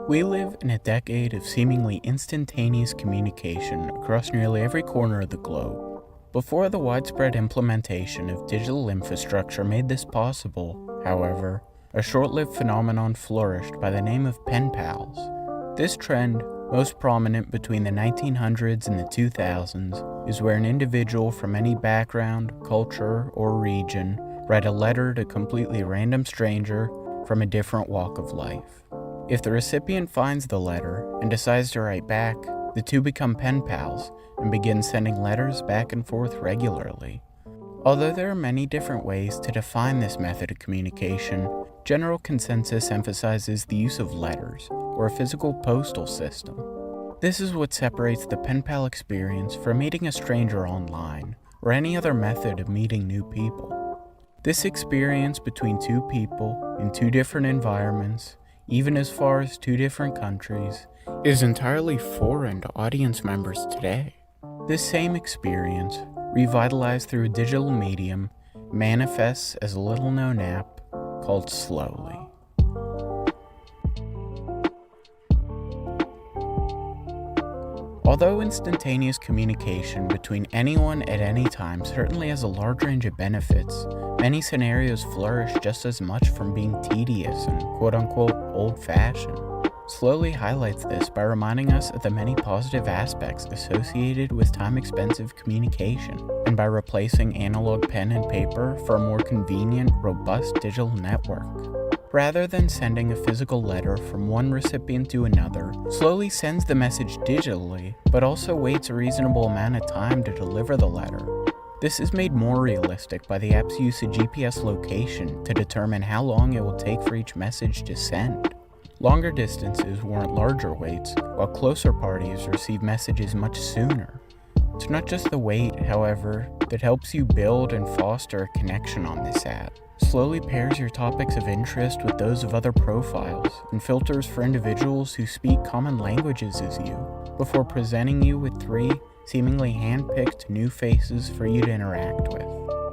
We live in a decade of seemingly instantaneous communication across nearly every corner of the globe. Before the widespread implementation of digital infrastructure made this possible, however, a short-lived phenomenon flourished by the name of pen pals. This trend, most prominent between the 1900s and the 2000s, is where an individual from any background, culture, or region write a letter to a completely random stranger from a different walk of life. If the recipient finds the letter and decides to write back, the two become pen pals and begin sending letters back and forth regularly. Although there are many different ways to define this method of communication, general consensus emphasizes the use of letters, or a physical postal system. This is what separates the pen pal experience from meeting a stranger online, or any other method of meeting new people. This experience between two people in two different environments, even as far as two different countries, is entirely foreign to audience members today. This same experience, revitalized through a digital medium, manifests as a little-known app called Slowly. Although instantaneous communication between anyone at any time certainly has a large range of benefits, many scenarios flourish just as much from being tedious and quote-unquote old-fashioned. Slowly highlights this by reminding us of the many positive aspects associated with time-expensive communication, and by replacing analog pen and paper for a more convenient, robust digital network. Rather than sending a physical letter from one recipient to another, Slowly sends the message digitally, but also waits a reasonable amount of time to deliver the letter. This is made more realistic by the app's use of GPS location to determine how long it will take for each message to send. Longer distances warrant larger waits, while closer parties receive messages much sooner. It's not just the wait, however, that helps you build and foster a connection on this app. Slowly pairs your topics of interest with those of other profiles, and filters for individuals who speak common languages as you, before presenting you with 3 seemingly hand-picked new faces for you to interact with.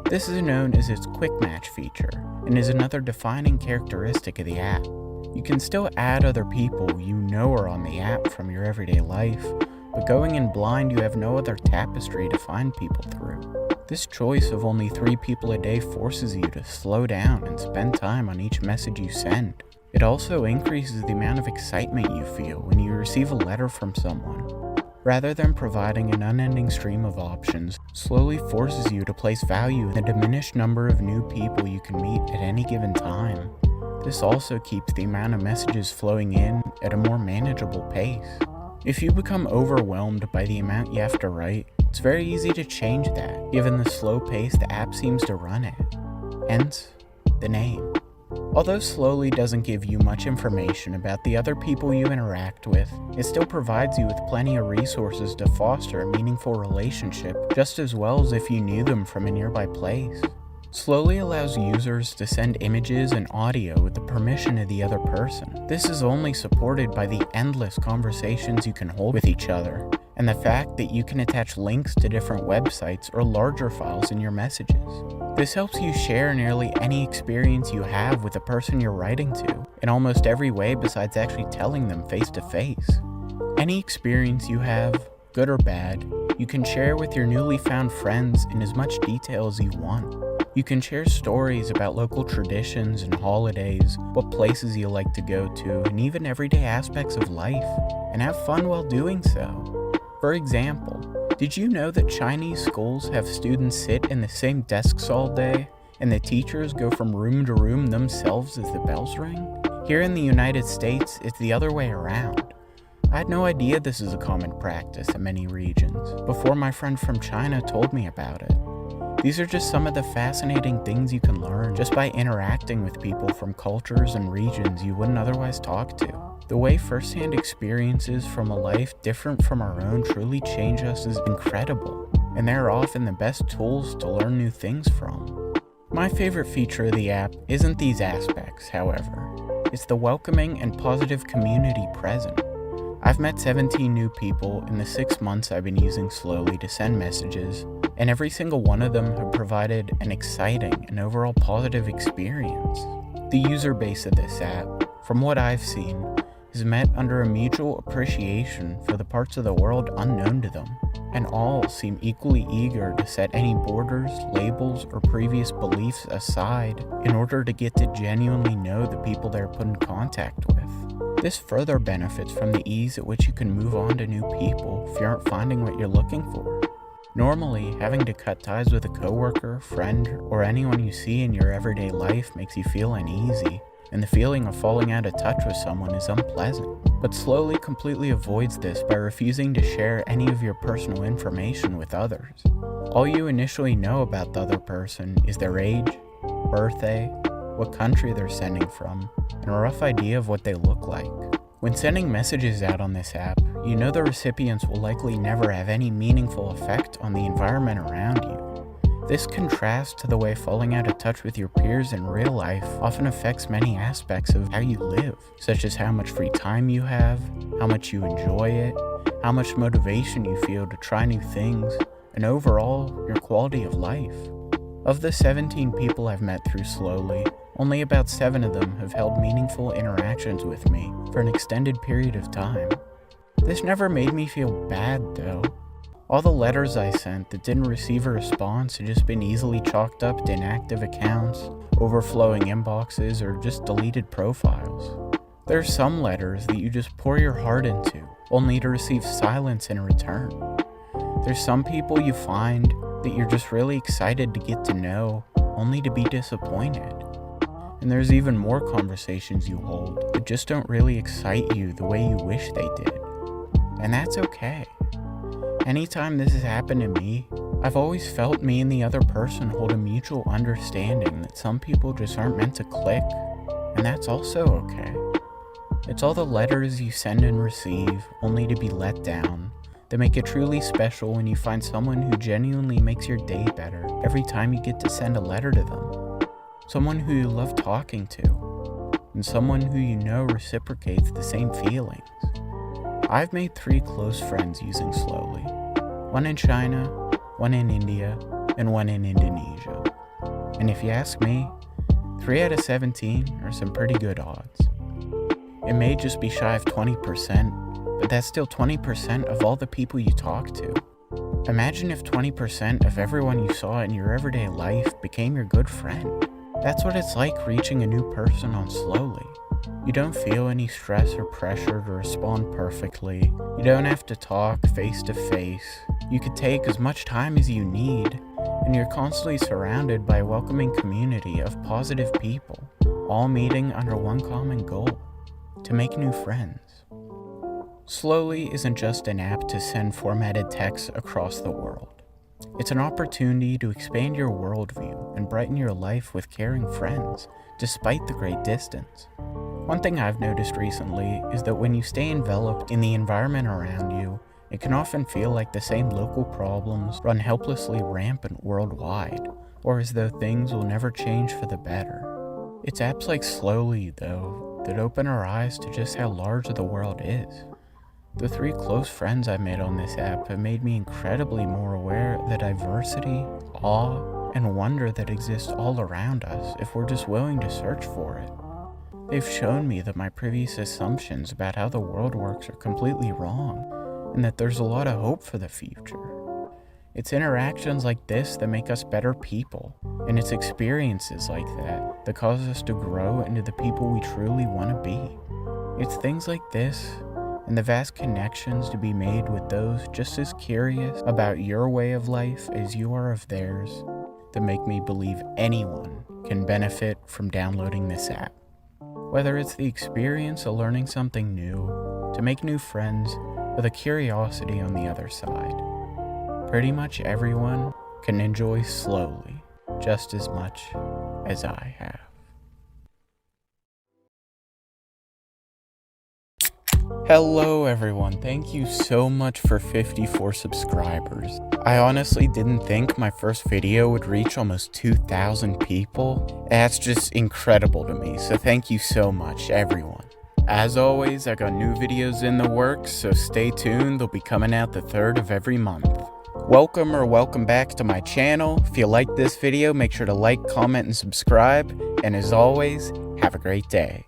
This is known as its Quick Match feature, and is another defining characteristic of the app. You can still add other people you know are on the app from your everyday life, but going in blind you have no other tapestry to find people through. This choice of only 3 people a day forces you to slow down and spend time on each message you send. It also increases the amount of excitement you feel when you receive a letter from someone. Rather than providing an unending stream of options, Slowly forces you to place value in the diminished number of new people you can meet at any given time. This also keeps the amount of messages flowing in at a more manageable pace. If you become overwhelmed by the amount you have to write, it's very easy to change that, given the slow pace the app seems to run at. Hence, the name. Although Slowly doesn't give you much information about the other people you interact with, it still provides you with plenty of resources to foster a meaningful relationship, just as well as if you knew them from a nearby place. Slowly allows users to send images and audio with the permission of the other person. This is only supported by the endless conversations you can hold with each other, and the fact that you can attach links to different websites or larger files in your messages. This helps you share nearly any experience you have with the person you're writing to, in almost every way besides actually telling them face to face. Any experience you have, good or bad, you can share with your newly found friends in as much detail as you want. You can share stories about local traditions and holidays, what places you like to go to, and even everyday aspects of life, and have fun while doing so. For example, did you know that Chinese schools have students sit in the same desks all day, and the teachers go from room to room themselves as the bells ring? Here in the United States, it's the other way around. I had no idea this is a common practice in many regions, before my friend from China told me about it. These are just some of the fascinating things you can learn just by interacting with people from cultures and regions you wouldn't otherwise talk to. The way firsthand experiences from a life different from our own truly change us is incredible, and they're often the best tools to learn new things from. My favorite feature of the app isn't these aspects, however. It's the welcoming and positive community present. I've met 17 new people in the 6 months I've been using Slowly to send messages, and every single one of them have provided an exciting and overall positive experience. The user base of this app, from what I've seen, is met under a mutual appreciation for the parts of the world unknown to them, and all seem equally eager to set any borders, labels, or previous beliefs aside in order to get to genuinely know the people they're put in contact with. This further benefits from the ease at which you can move on to new people if you aren't finding what you're looking for. Normally, having to cut ties with a coworker, friend, or anyone you see in your everyday life makes you feel uneasy, and the feeling of falling out of touch with someone is unpleasant. But Slowly completely avoids this by refusing to share any of your personal information with others. All you initially know about the other person is their age, birthday, what country they're sending from, and a rough idea of what they look like. When sending messages out on this app, you know the recipients will likely never have any meaningful effect on the environment around you. This contrasts to the way falling out of touch with your peers in real life often affects many aspects of how you live, such as how much free time you have, how much you enjoy it, how much motivation you feel to try new things, and overall, your quality of life. Of the 17 people I've met through Slowly, only about 7 of them have held meaningful interactions with me for an extended period of time. This never made me feel bad, though. All the letters I sent that didn't receive a response had just been easily chalked up to inactive accounts, overflowing inboxes, or just deleted profiles. There are some letters that you just pour your heart into, only to receive silence in return. There's some people you find that you're just really excited to get to know, only to be disappointed. And there's even more conversations you hold that just don't really excite you the way you wish they did. And that's okay. Anytime this has happened to me, I've always felt me and the other person hold a mutual understanding that some people just aren't meant to click, and that's also okay. It's all the letters you send and receive, only to be let down, that make it truly special when you find someone who genuinely makes your day better every time you get to send a letter to them. Someone who you love talking to, and someone who you know reciprocates the same feelings. I've made 3 close friends using Slowly. One in China, one in India, and one in Indonesia. And if you ask me, 3 out of 17 are some pretty good odds. It may just be shy of 20%, but that's still 20% of all the people you talk to. Imagine if 20% of everyone you saw in your everyday life became your good friend. That's what it's like reaching a new person on Slowly. You don't feel any stress or pressure to respond perfectly. You don't have to talk face to face. You could take as much time as you need, and you're constantly surrounded by a welcoming community of positive people, all meeting under one common goal: to make new friends. Slowly isn't just an app to send formatted text across the world. It's an opportunity to expand your worldview and brighten your life with caring friends, despite the great distance. One thing I've noticed recently is that when you stay enveloped in the environment around you, it can often feel like the same local problems run helplessly rampant worldwide, or as though things will never change for the better. It's apps like Slowly, though, that open our eyes to just how large the world is. The 3 close friends I made on this app have made me incredibly more aware of the diversity, awe, and wonder that exists all around us if we're just willing to search for it. They've shown me that my previous assumptions about how the world works are completely wrong, and that there's a lot of hope for the future. It's interactions like this that make us better people, and it's experiences like that cause us to grow into the people we truly want to be. It's things like this, and the vast connections to be made with those just as curious about your way of life as you are of theirs, that make me believe anyone can benefit from downloading this app. Whether it's the experience of learning something new, to make new friends, or the curiosity on the other side, pretty much everyone can enjoy Slowly just as much as I have. Hello everyone, thank you so much for 54 subscribers. I honestly didn't think my first video would reach almost 2,000 people. That's just incredible to me, so thank you so much everyone. As always, I got new videos in the works, so stay tuned, they'll be coming out the 3rd of every month. Welcome back to my channel. If you like this video, make sure to like, comment, and subscribe, and as always, have a great day.